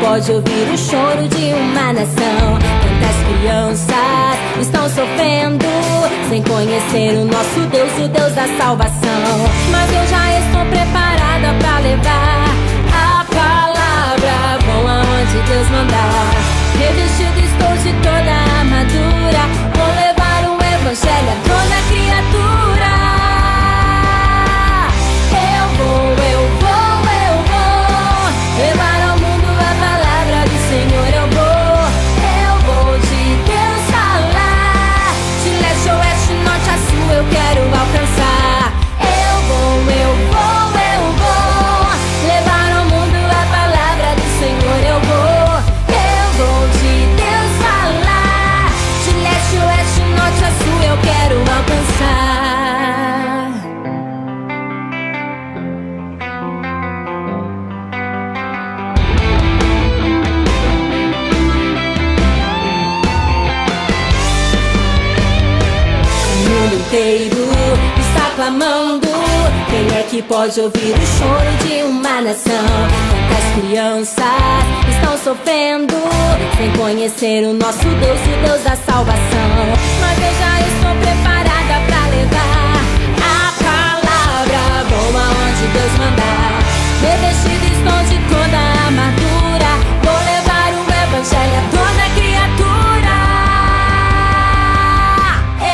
pode ouvir o choro de uma nação. Tantas crianças estão sofrendo sem conhecer o nosso Deus, o Deus da salvação. Mas eu já estou preparada pra levar a palavra. Vou aonde Deus mandar. Revestido estou de toda a armadura. Vou levar o evangelho a toda criatura. Eu vou levar ao mundo a palavra do Senhor. Eu vou de Deus falar. De leste a oeste, norte a sul, eu quero alcançar. Eu vou levar ao mundo a palavra do Senhor. Eu vou de Deus falar. De leste a oeste, norte a sul, eu quero alcançar. Inteiro está clamando. Quem é que pode ouvir o choro de uma nação? Tantas crianças estão sofrendo sem conhecer o nosso Deus, o Deus da salvação. Mas eu já estou preparada pra levar a palavra. Vou aonde Deus mandar. Revestido estou de toda a armadura. Vou levar o evangelho a toda criatura.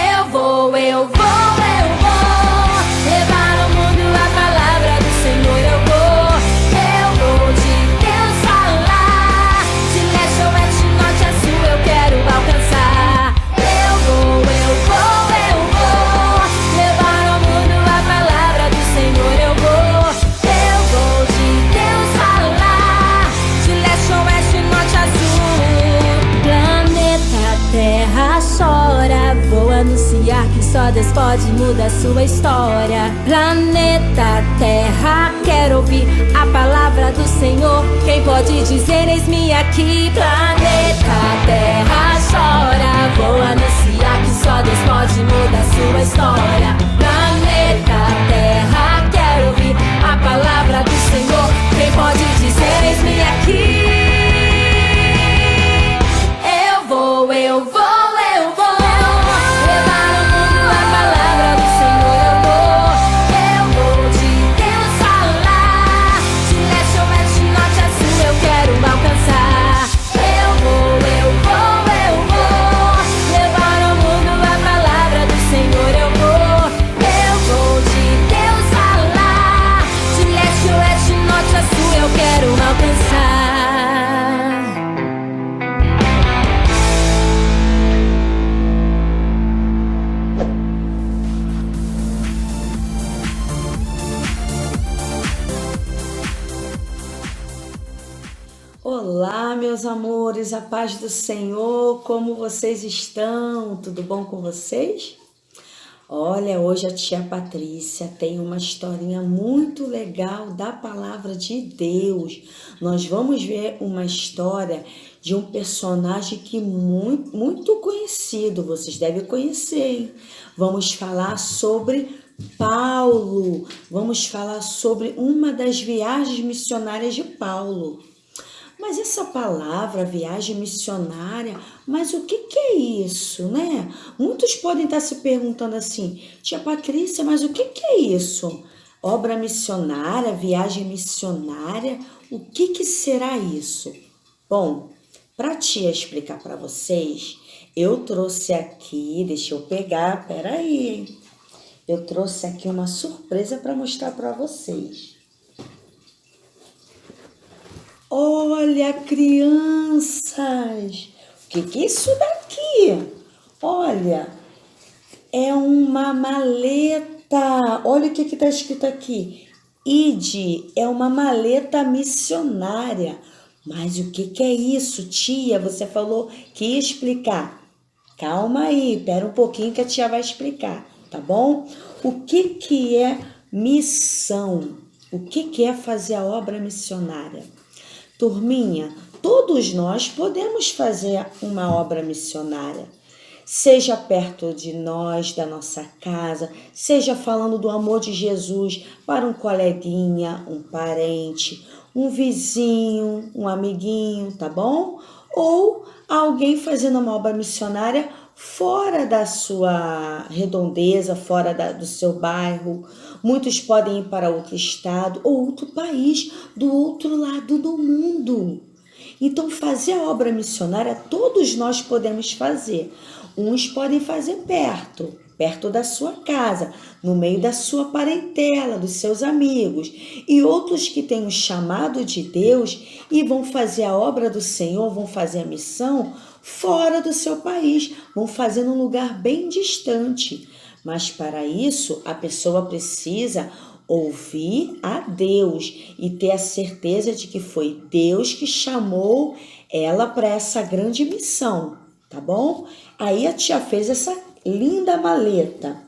Eu vou levar ao mundo a palavra do Senhor. Eu vou de Deus falar. De leste a oeste, norte a sul, eu quero alcançar. Eu vou levar ao mundo a palavra do Senhor. Eu vou de Deus falar. De leste a oeste, norte a sul. Planeta Terra chora. Vou anunciar que só Deus pode mudar sua história. Planeta Terra quer ouvir a palavra do Senhor. Quem pode dizer eis-me aqui? Planeta Terra chora. Vou anunciar que só Deus pode mudar sua história. Planeta Terra quer ouvir a palavra do Senhor. Quem pode dizer eis-me aqui? Eu vou levar ao mundo a palavra do Senhor. Eu vou de Deus falar. De leste a oeste, norte a sul, eu quero alcançar. Eu vou levar ao mundo a palavra do Senhor. Eu vou de Deus falar. De leste a oeste, norte a sul, eu quero alcançar. Olá, meus amores, a paz do Senhor, como vocês estão? Tudo bom com vocês? Olha, hoje a tia Patrícia tem uma historinha muito legal da palavra de Deus. Nós vamos ver uma história de um personagem que muito conhecido, vocês devem conhecer, hein? Vamos falar sobre Paulo, vamos falar sobre uma das viagens missionárias de Paulo. Mas essa palavra, viagem missionária, mas o que é isso, né? Muitos podem estar se perguntando assim, tia Patrícia, mas o que é isso? Obra missionária, viagem missionária, o que será isso? Bom, para tia explicar para vocês, eu trouxe aqui, deixa eu pegar, peraí, eu trouxe aqui uma surpresa para mostrar para vocês. Olha, crianças, o que é isso daqui? Olha, é uma maleta. Olha o que está escrito aqui. Ide, é uma maleta missionária. Mas o que é isso, tia? Você falou que ia explicar. Calma aí, espera um pouquinho que a tia vai explicar, tá bom? O que é missão? O que é fazer a obra missionária? Turminha, todos nós podemos fazer uma obra missionária, seja perto de nós, da nossa casa, seja falando do amor de Jesus para um coleguinha, um parente, um vizinho, um amiguinho, tá bom? Ou alguém fazendo uma obra missionária fora da sua redondeza, fora do seu bairro. Muitos podem ir para outro estado ou outro país, do outro lado do mundo. Então, fazer a obra missionária, todos nós podemos fazer. Uns podem fazer perto da sua casa, no meio da sua parentela, dos seus amigos. E outros que têm o chamado de Deus e vão fazer a obra do Senhor, vão fazer a missão fora do seu país, vão fazer num lugar bem distante. Mas para isso, a pessoa precisa ouvir a Deus e ter a certeza de que foi Deus que chamou ela para essa grande missão, tá bom? Aí a tia fez essa linda maleta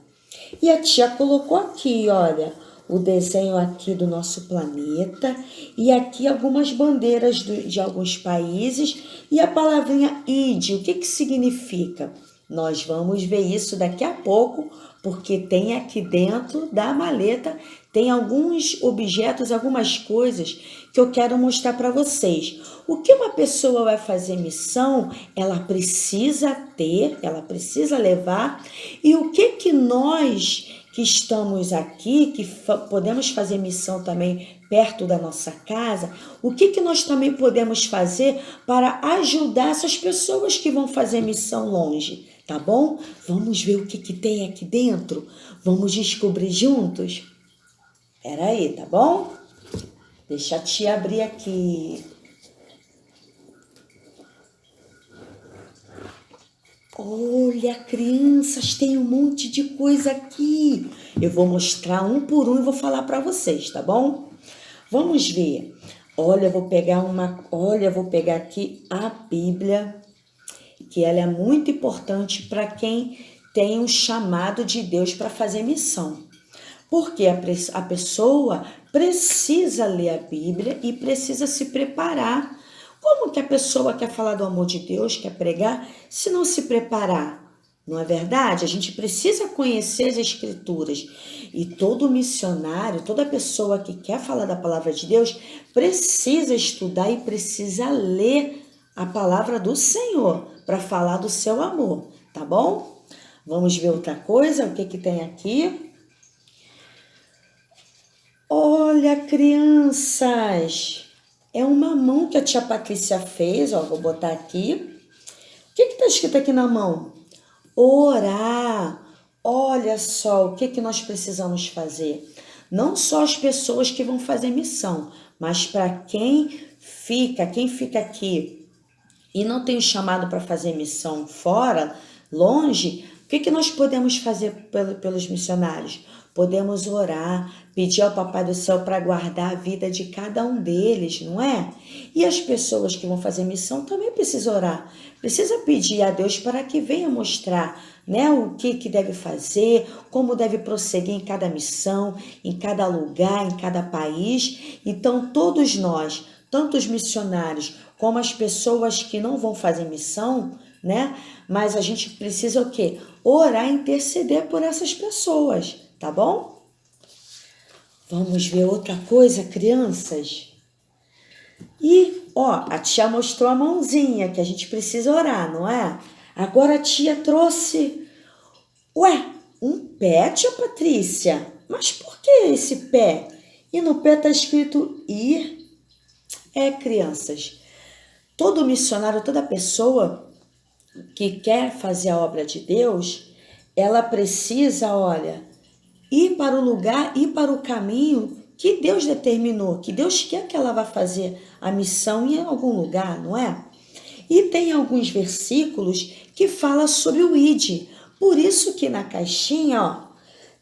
e a tia colocou aqui, olha, o desenho aqui do nosso planeta e aqui algumas bandeiras de alguns países e a palavrinha ID. O que significa? Nós vamos ver isso daqui a pouco, porque tem aqui dentro da maleta, tem alguns objetos, algumas coisas que eu quero mostrar para vocês. O que uma pessoa vai fazer missão, ela precisa ter, ela precisa levar, e o que nós que estamos aqui, que podemos fazer missão também perto da nossa casa, o que nós também podemos fazer para ajudar essas pessoas que vão fazer missão longe, tá bom? Vamos ver o que tem aqui dentro? Vamos descobrir juntos? Espera aí, tá bom? Deixa a tia abrir aqui. Olha, crianças, tem um monte de coisa aqui. Eu vou mostrar um por um e vou falar para vocês, tá bom? Vamos ver. Olha, eu vou pegar aqui a Bíblia, que ela é muito importante para quem tem um chamado de Deus para fazer missão. Porque a pessoa precisa ler a Bíblia e precisa se preparar. Como que a pessoa quer falar do amor de Deus, quer pregar, se não se preparar? Não é verdade? A gente precisa conhecer as Escrituras. E todo missionário, toda pessoa que quer falar da palavra de Deus, precisa estudar e precisa ler a palavra do Senhor para falar do seu amor, tá bom? Vamos ver outra coisa, o que tem aqui? Olha, crianças! É uma mão que a tia Patrícia fez, ó, vou botar aqui. O que está escrito aqui na mão? Orar. Olha só o que nós precisamos fazer. Não só as pessoas que vão fazer missão, mas para quem fica aqui e não tem o chamado para fazer missão fora, longe, o que nós podemos fazer pelos missionários? Podemos orar, pedir ao Papai do Céu para guardar a vida de cada um deles, não é? E as pessoas que vão fazer missão também precisam orar. Precisa pedir a Deus para que venha mostrar, né, o que deve fazer, como deve prosseguir em cada missão, em cada lugar, em cada país. Então, todos nós, tanto os missionários como as pessoas que não vão fazer missão, né? Mas a gente precisa o quê? Orar e interceder por essas pessoas. Tá bom? Vamos ver outra coisa, crianças? E, ó, a tia mostrou a mãozinha, que a gente precisa orar, não é? Agora a tia trouxe... Ué, um pé, tia Patrícia? Mas por que esse pé? E no pé tá escrito ir. Crianças, todo missionário, toda pessoa que quer fazer a obra de Deus, ela precisa, olha... ir para o lugar, ir para o caminho que Deus determinou, que Deus quer que ela vá fazer a missão em algum lugar, não é? E tem alguns versículos que falam sobre o ide. Por isso que na caixinha, ó,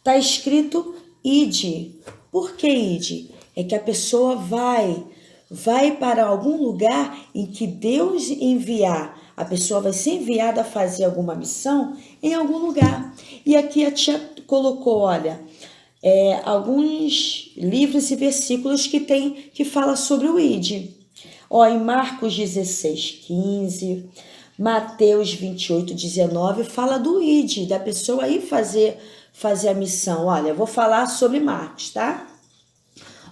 tá escrito ide. Por que ide? É que a pessoa vai para algum lugar em que Deus enviar. A pessoa vai ser enviada a fazer alguma missão em algum lugar. E aqui a tia colocou, olha, alguns livros e versículos que fala sobre o ID. Ó, em Marcos 16:15, Mateus 28:19, fala do ID, da pessoa ir fazer a missão. Olha, eu vou falar sobre Marcos, tá?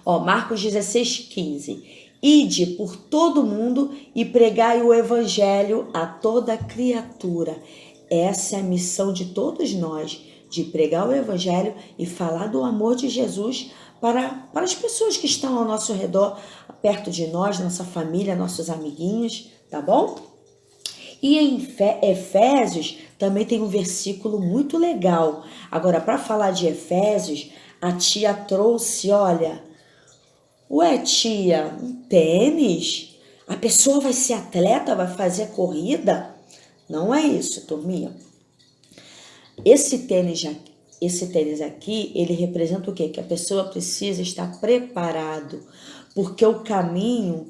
Ó, Marcos 16:15. Ide por todo mundo e pregai o evangelho a toda criatura. Essa é a missão de todos nós, de pregar o evangelho e falar do amor de Jesus para as pessoas que estão ao nosso redor, perto de nós, nossa família, nossos amiguinhos, tá bom? E em Efésios também tem um versículo muito legal. Agora, para falar de Efésios, a tia trouxe, olha... Ué, tia, um tênis? A pessoa vai ser atleta, vai fazer corrida? Não é isso, turminha. Esse tênis aqui, ele representa o quê? Que a pessoa precisa estar preparado, porque o caminho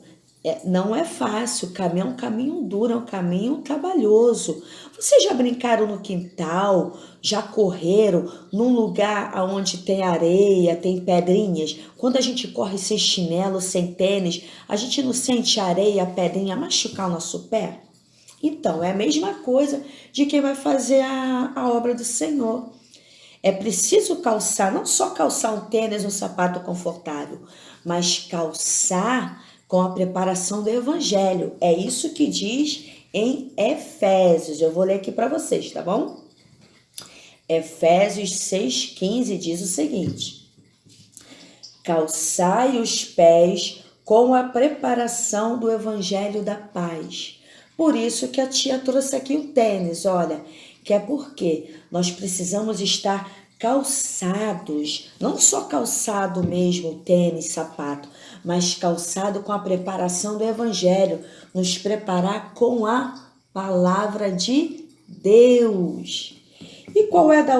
não é fácil, o caminho é um caminho duro, é um caminho trabalhoso. Vocês já brincaram no quintal, já correram num lugar onde tem areia, tem pedrinhas? Quando a gente corre sem chinelo, sem tênis, a gente não sente a areia, a pedrinha machucar o nosso pé? Então, é a mesma coisa de quem vai fazer a obra do Senhor. É preciso calçar, não só calçar um tênis, um sapato confortável, mas calçar com a preparação do evangelho. É isso que diz em Efésios. Eu vou ler aqui para vocês, tá bom? Efésios 6,15 diz o seguinte: calçai os pés com a preparação do evangelho da paz. Por isso que a tia trouxe aqui o tênis, olha, que é porque nós precisamos estar calçados, não só calçado mesmo, tênis, sapato, mas calçado com a preparação do evangelho, nos preparar com a palavra de Deus. E qual é a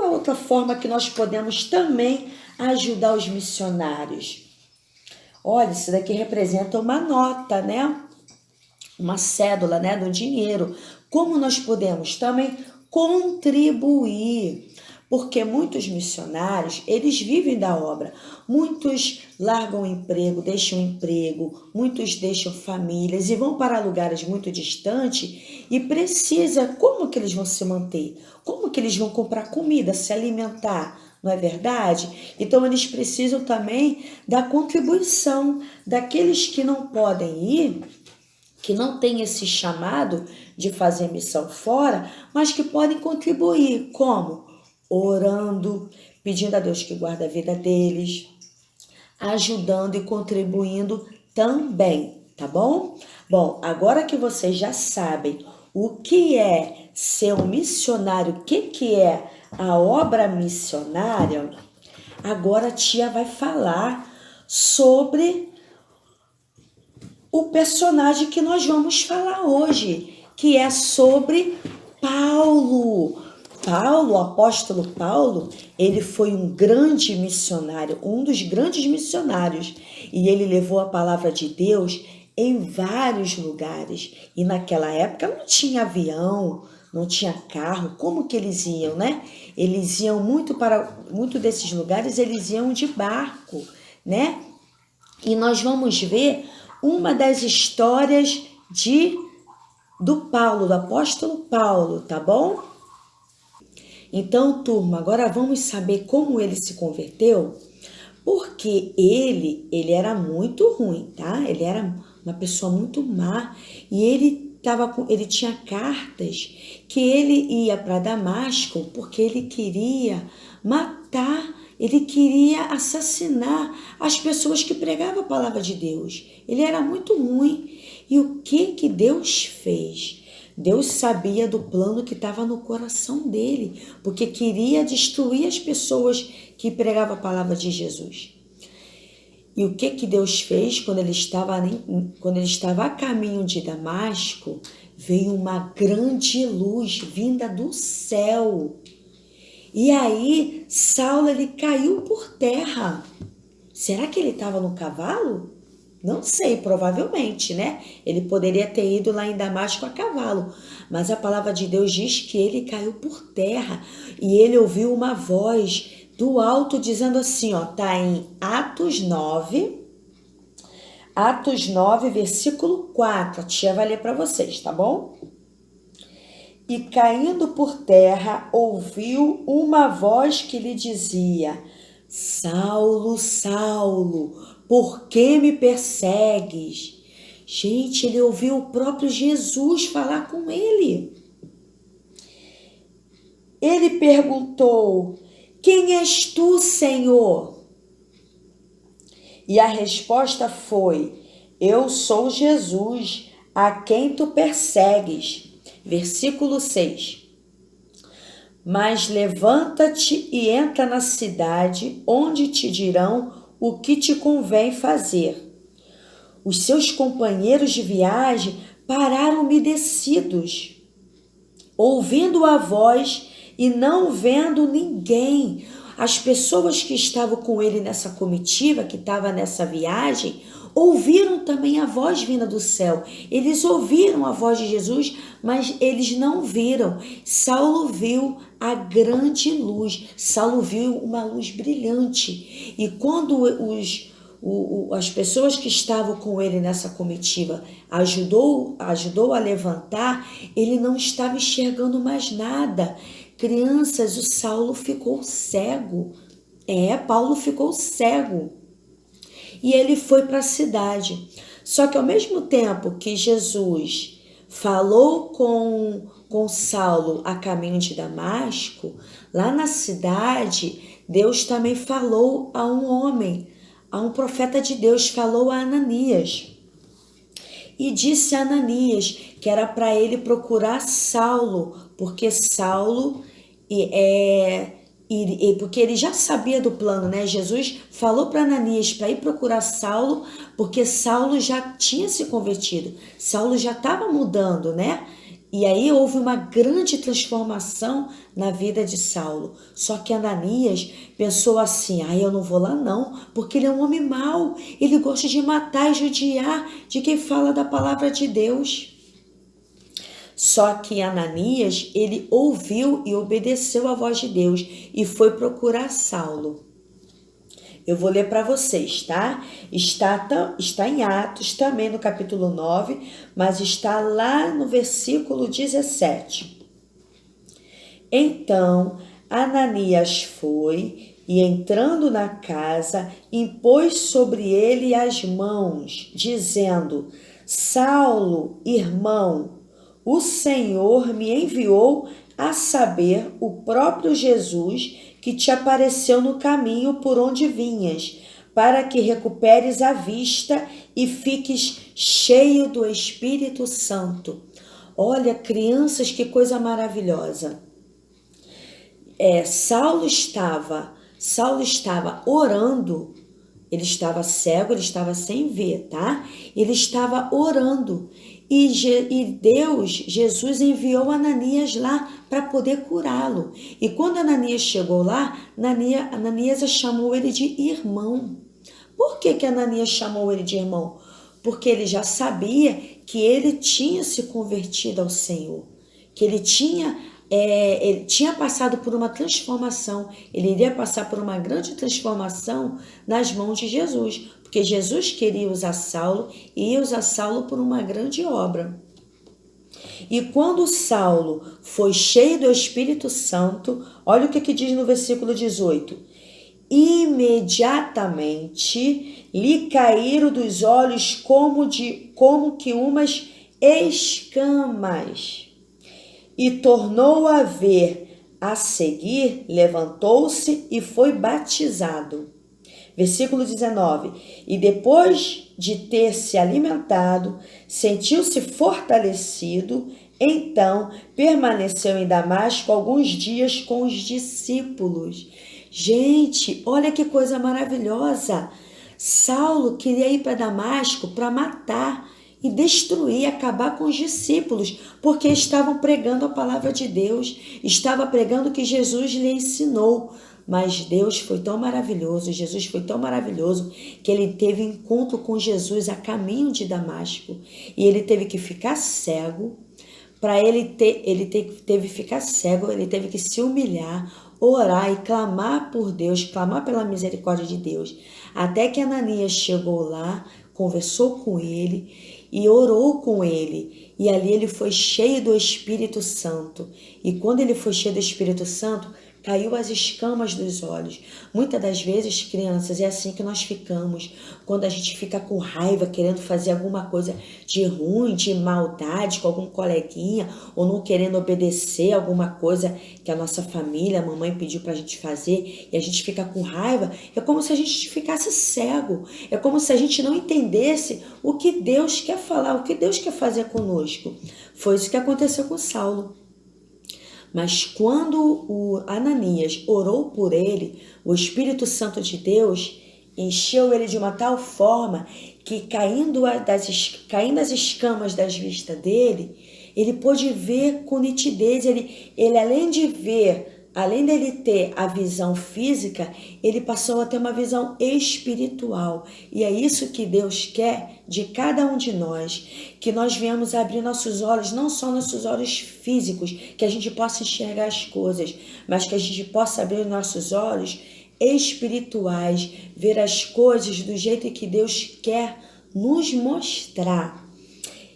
outra forma que nós podemos também ajudar os missionários? Olha, isso daqui representa uma nota, né? Uma cédula, né, do dinheiro. Como nós podemos também contribuir? Porque muitos missionários, eles vivem da obra. Muitos largam o emprego, muitos deixam famílias e vão para lugares muito distantes e como que eles vão se manter? Como que eles vão comprar comida, se alimentar? Não é verdade? Então, eles precisam também da contribuição daqueles que não podem ir, que não têm esse chamado de fazer missão fora, mas que podem contribuir. Como? Orando, pedindo a Deus que guarde a vida deles, ajudando e contribuindo também, tá bom? Bom, agora que vocês já sabem o que é ser um missionário, o que é a obra missionária, agora a tia vai falar sobre o personagem que nós vamos falar hoje, que é sobre Paulo. O apóstolo Paulo, ele foi um grande missionário, um dos grandes missionários, e ele levou a palavra de Deus em vários lugares. E naquela época não tinha avião, não tinha carro, como que eles iam, né? Eles iam muito desses lugares, eles iam de barco, né? E nós vamos ver uma das histórias do apóstolo Paulo, tá bom? Então, turma, agora vamos saber como ele se converteu, porque ele era muito ruim, tá? Ele era uma pessoa muito má e ele tinha cartas que ele ia para Damasco porque ele queria matar, ele queria assassinar as pessoas que pregavam a palavra de Deus. Ele era muito ruim. E o que Deus fez? Deus sabia do plano que estava no coração dele, porque queria destruir as pessoas que pregavam a palavra de Jesus. E o que Deus fez quando ele estava a caminho de Damasco? Veio uma grande luz vinda do céu. E aí, Saulo, ele caiu por terra. Será que ele estava no cavalo? Não sei, provavelmente, né? Ele poderia ter ido lá em Damasco a cavalo. Mas a palavra de Deus diz que ele caiu por terra. E ele ouviu uma voz do alto dizendo assim, ó, tá em Atos 9, versículo 4. A tia vai ler para vocês, tá bom? E caindo por terra, ouviu uma voz que lhe dizia: Saulo, Saulo, Por que me persegues? Gente, ele ouviu o próprio Jesus falar com ele. Ele perguntou: quem és tu, Senhor? E a resposta foi: eu sou Jesus, a quem tu persegues. Versículo 6. Mas levanta-te e entra na cidade, onde te dirão o que te convém fazer. Os seus companheiros de viagem pararam umedecidos, ouvindo a voz e não vendo ninguém. As pessoas que estavam com ele nessa comitiva, que estava nessa viagem, ouviram também a voz vinda do céu. Eles ouviram a voz de Jesus, mas eles não viram. Saulo viu a grande luz. Saulo viu uma luz brilhante. E quando as pessoas que estavam com ele nessa comitiva ajudou a levantar, ele não estava enxergando mais nada. Crianças, o Saulo ficou cego. Paulo ficou cego. E ele foi para a cidade. Só que ao mesmo tempo que Jesus falou com Saulo a caminho de Damasco, lá na cidade, Deus também falou a um homem, a um profeta de Deus, falou a Ananias. E disse a Ananias que era para ele procurar Saulo, porque Saulo porque ele já sabia do plano, né? Jesus falou para Ananias para ir procurar Saulo, porque Saulo já tinha se convertido, Saulo já estava mudando, né? E aí houve uma grande transformação na vida de Saulo. Só que Ananias pensou assim: eu não vou lá não, porque ele é um homem mau, ele gosta de matar e judiar de quem fala da palavra de Deus. Só que Ananias, ele ouviu e obedeceu a voz de Deus e foi procurar Saulo. Eu vou ler para vocês, tá? Está em Atos, também no capítulo 9, mas está lá no versículo 17. Então, Ananias foi e, entrando na casa, impôs sobre ele as mãos, dizendo: Saulo, irmão, o Senhor me enviou a saber, o próprio Jesus, que te apareceu no caminho por onde vinhas, para que recuperes a vista e fiques cheio do Espírito Santo. Olha, crianças, que coisa maravilhosa. Saulo estava orando. Ele estava cego, ele estava sem ver, tá? Ele estava orando. E Jesus enviou Ananias lá para poder curá-lo. E quando Ananias chegou lá, Ananias chamou ele de irmão. Por que Ananias chamou ele de irmão? Porque ele já sabia que ele tinha se convertido ao Senhor, que ele tinha passado por uma transformação, ele iria passar por uma grande transformação nas mãos de Jesus, porque Jesus queria usar Saulo e ia usar Saulo por uma grande obra. E quando Saulo foi cheio do Espírito Santo, olha o que diz no versículo 18: imediatamente lhe caíram dos olhos como que umas escamas, e tornou a ver. A seguir, levantou-se e foi batizado. Versículo 19. E depois de ter se alimentado, sentiu-se fortalecido. Então, permaneceu em Damasco alguns dias com os discípulos. Gente, olha que coisa maravilhosa. Saulo queria ir para Damasco para matar e destruir, acabar com os discípulos, porque estavam pregando a palavra de Deus, estava pregando o que Jesus lhe ensinou. Mas Deus foi tão maravilhoso, Jesus foi tão maravilhoso, que ele teve encontro com Jesus a caminho de Damasco, e ele teve que ficar cego. Ele teve que se humilhar, orar e clamar por Deus, clamar pela misericórdia de Deus, até que Ananias chegou lá, conversou com ele e orou com ele, e ali ele foi cheio do Espírito Santo. E quando ele foi cheio do Espírito Santo, caiu as escamas dos olhos. Muitas das vezes, crianças, é assim que nós ficamos. Quando a gente fica com raiva, querendo fazer alguma coisa de ruim, de maldade com algum coleguinha, ou não querendo obedecer alguma coisa que a nossa família, a mamãe pediu pra gente fazer, e a gente fica com raiva, é como se a gente ficasse cego. É como se a gente não entendesse o que Deus quer falar, o que Deus quer fazer conosco. Foi isso que aconteceu com Saulo. Mas quando o Ananias orou por ele, o Espírito Santo de Deus encheu ele de uma tal forma que caindo as escamas das vistas dele, ele pôde ver com nitidez. Ele além de ver, além dele ter a visão física, ele passou a ter uma visão espiritual. E é isso que Deus quer de cada um de nós, que nós venhamos abrir nossos olhos, não só nossos olhos físicos, que a gente possa enxergar as coisas, mas que a gente possa abrir nossos olhos espirituais, ver as coisas do jeito que Deus quer nos mostrar.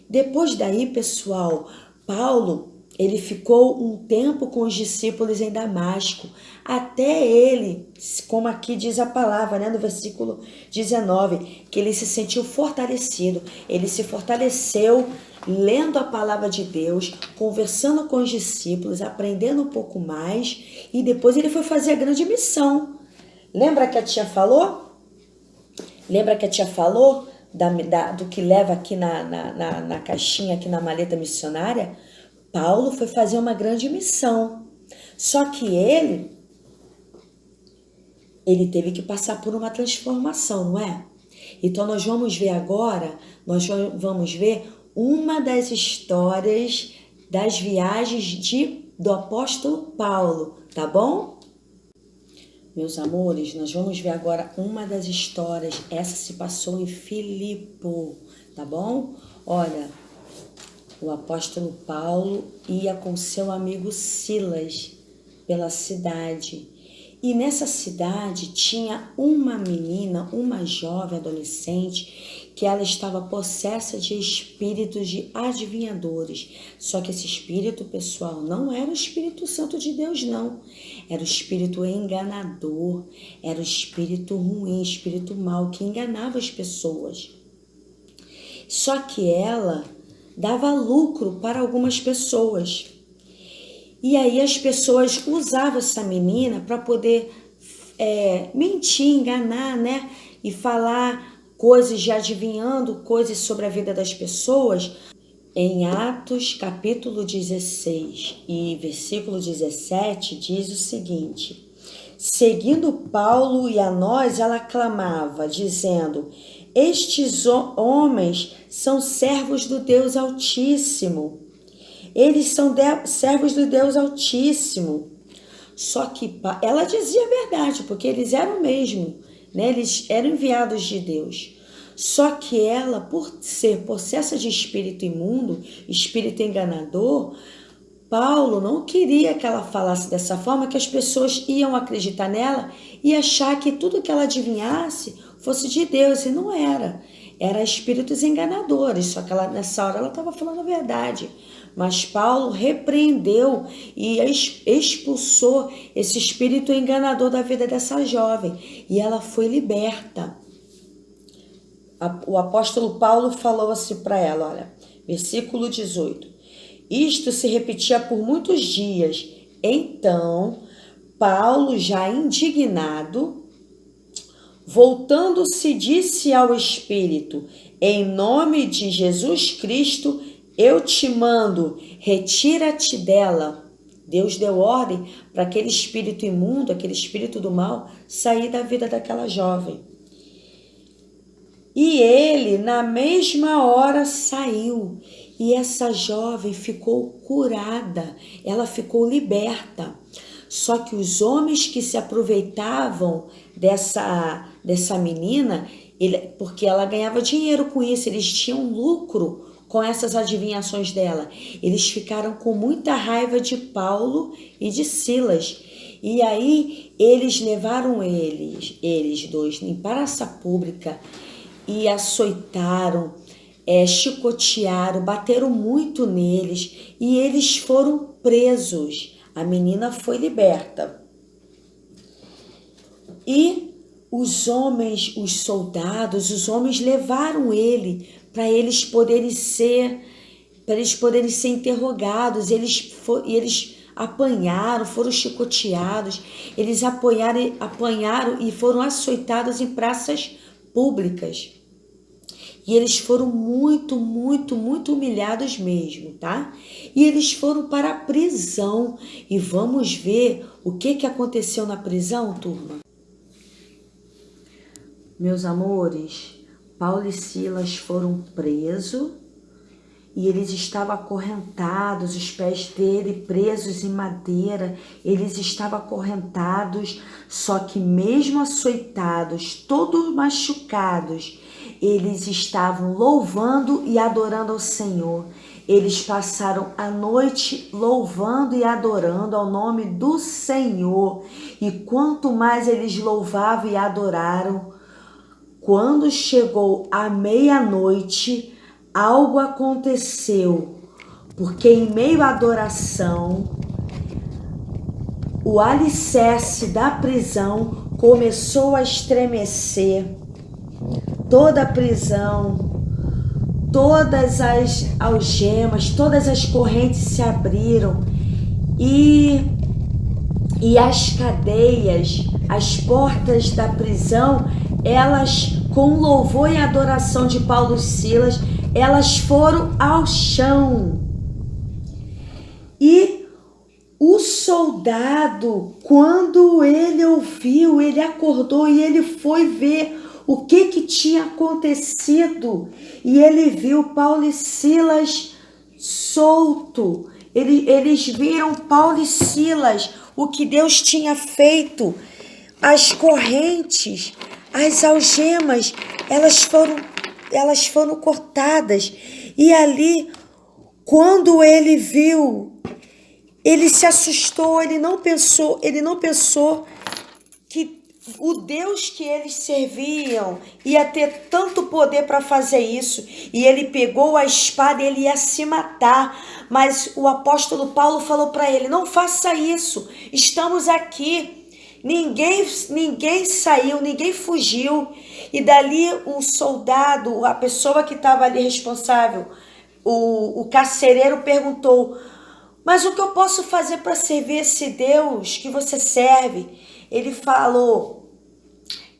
Depois daí, pessoal, Paulo, ele ficou um tempo com os discípulos em Damasco, até ele, como aqui diz a palavra, né, no versículo 19, que ele se sentiu fortalecido. Ele se fortaleceu lendo a palavra de Deus, conversando com os discípulos, aprendendo um pouco mais, e depois ele foi fazer a grande missão. Lembra que a tia falou? Lembra que a tia falou do que leva aqui na caixinha, aqui na maleta missionária? Paulo foi fazer uma grande missão. Só que ele teve que passar por uma transformação, não é? Então nós vamos ver agora, nós vamos ver uma das histórias das viagens do apóstolo Paulo, tá bom? Meus amores, nós vamos ver agora uma das histórias. Essa se passou em Filipo, tá bom? Olha, o apóstolo Paulo ia com seu amigo Silas pela cidade. E nessa cidade tinha uma menina, uma jovem adolescente, que ela estava possessa de espíritos de adivinhadores. Só que esse espírito, pessoal, não era o Espírito Santo de Deus, não. Era o espírito enganador, era o espírito ruim, espírito mau, que enganava as pessoas. Só que ela dava lucro para algumas pessoas. E aí as pessoas usavam essa menina para poder mentir, enganar, né? E falar coisas, de adivinhando coisas sobre a vida das pessoas. Em Atos capítulo 16 e versículo 17 diz o seguinte: seguindo Paulo e a nós, ela clamava, dizendo: estes homens são servos do Deus Altíssimo. Eles são servos do Deus Altíssimo. Só que ela dizia a verdade, porque eles eram mesmo, né? Eles eram enviados de Deus. Só que ela, por ser possessa de espírito imundo, espírito enganador, Paulo não queria que ela falasse dessa forma, que as pessoas iam acreditar nela e achar que tudo que ela adivinhasse fosse de Deus, e não era. Era espíritos enganadores, só que nessa hora ela estava falando a verdade. Mas Paulo repreendeu e expulsou esse espírito enganador da vida dessa jovem, e ela foi liberta. O apóstolo Paulo falou assim para ela, olha, versículo 18. Isto se repetia por muitos dias. Então, Paulo, já indignado, voltando-se, disse ao Espírito: em nome de Jesus Cristo, eu te mando, retira-te dela. Deus deu ordem para aquele espírito imundo, aquele espírito do mal, sair da vida daquela jovem. E ele, na mesma hora, saiu. E essa jovem ficou curada, ela ficou liberta. Só que os homens que se aproveitavam dessa menina, porque ela ganhava dinheiro com isso, eles tinham lucro com essas adivinhações dela. Eles ficaram com muita raiva de Paulo e de Silas. E aí eles levaram eles dois em praça pública e açoitaram, chicotearam, bateram muito neles, e eles foram presos. A menina foi liberta. E os homens, os soldados, os homens levaram ele para eles poderem ser interrogados. Eles apanharam, foram chicoteados, eles apanharam e foram açoitados em praças públicas. E eles foram muito, muito, muito humilhados mesmo, tá? E eles foram para a prisão. E vamos ver o que aconteceu na prisão, turma? Meus amores, Paulo e Silas foram presos e eles estavam acorrentados, os pés dele presos em madeira, eles estavam acorrentados, só que mesmo açoitados, todos machucados, eles estavam louvando e adorando ao Senhor. Eles passaram a noite louvando e adorando ao nome do Senhor. E quanto mais eles louvavam e adoraram, quando chegou a meia-noite, algo aconteceu, porque em meio à adoração, o alicerce da prisão começou a estremecer. Toda a prisão, todas as algemas, todas as correntes se abriram e as cadeias, as portas da prisão, elas, com louvor e adoração de Paulo e Silas, elas foram ao chão. E o soldado, quando ele ouviu, ele acordou e ele foi ver o que tinha acontecido. E ele viu Paulo e Silas solto. Eles viram Paulo e Silas, o que Deus tinha feito. As correntes, as algemas, elas foram cortadas. E ali, quando ele viu, ele se assustou, ele não pensou que o Deus que eles serviam ia ter tanto poder para fazer isso. E ele pegou a espada e ele ia se matar. Mas o apóstolo Paulo falou para ele: não faça isso, estamos aqui. Ninguém saiu, ninguém fugiu. E dali um soldado, a pessoa que estava ali responsável, o carcereiro, perguntou: mas o que eu posso fazer para servir esse Deus que você serve? Ele falou: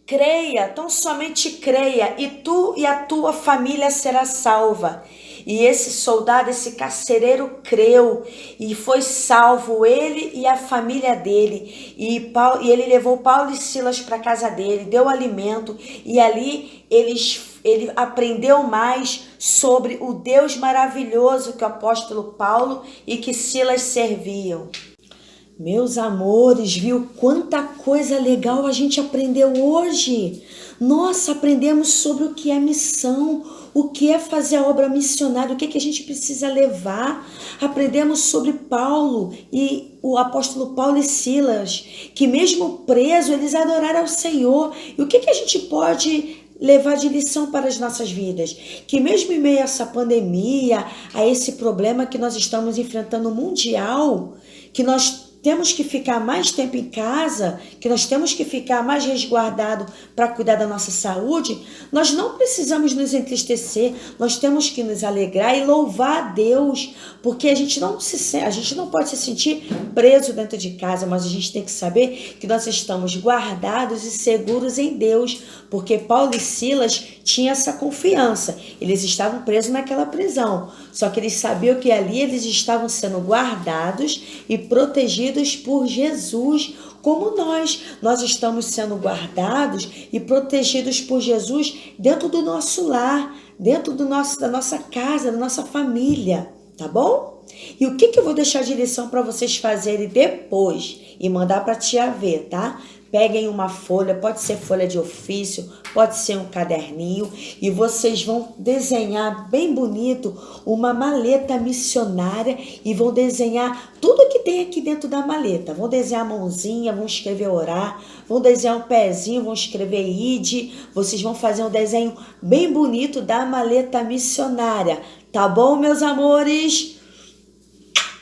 creia, tão somente creia, e tu e a tua família será salva. E esse soldado, esse carcereiro, creu e foi salvo, ele e a família dele. E ele levou Paulo e Silas para a casa dele, deu alimento, e ali ele aprendeu mais sobre o Deus maravilhoso que o apóstolo Paulo e que Silas serviam. Meus amores, viu quanta coisa legal a gente aprendeu hoje? Nossa, aprendemos sobre o que é missão, o que é fazer a obra missionária, o que a gente precisa levar. Aprendemos sobre Paulo e o apóstolo Paulo e Silas, que mesmo preso, eles adoraram ao Senhor. E o que a gente pode levar de lição para as nossas vidas? Que mesmo em meio a essa pandemia, a esse problema que nós estamos enfrentando mundial, que nós temos que ficar mais tempo em casa, que nós temos que ficar mais resguardado para cuidar da nossa saúde, nós não precisamos nos entristecer, nós temos que nos alegrar e louvar a Deus, porque a gente não pode se sentir preso dentro de casa, mas a gente tem que saber que nós estamos guardados e seguros em Deus, porque Paulo e Silas tinham essa confiança. Eles estavam presos naquela prisão, só que eles sabiam que ali eles estavam sendo guardados e protegidos por Jesus, como nós estamos sendo guardados e protegidos por Jesus dentro do nosso lar, dentro da nossa casa, da nossa família, tá bom? E o que eu vou deixar de lição para vocês fazerem depois e mandar para a tia ver, tá? Peguem uma folha, pode ser folha de ofício, pode ser um caderninho, e vocês vão desenhar bem bonito uma maleta missionária e vão desenhar tudo que tem aqui dentro da maleta. Vão desenhar a mãozinha, vão escrever orar, vão desenhar um pezinho, vão escrever ide. Vocês vão fazer um desenho bem bonito da maleta missionária. Tá bom, meus amores?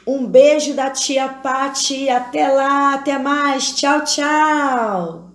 Um beijo da tia Pati, até lá, até mais, tchau, tchau!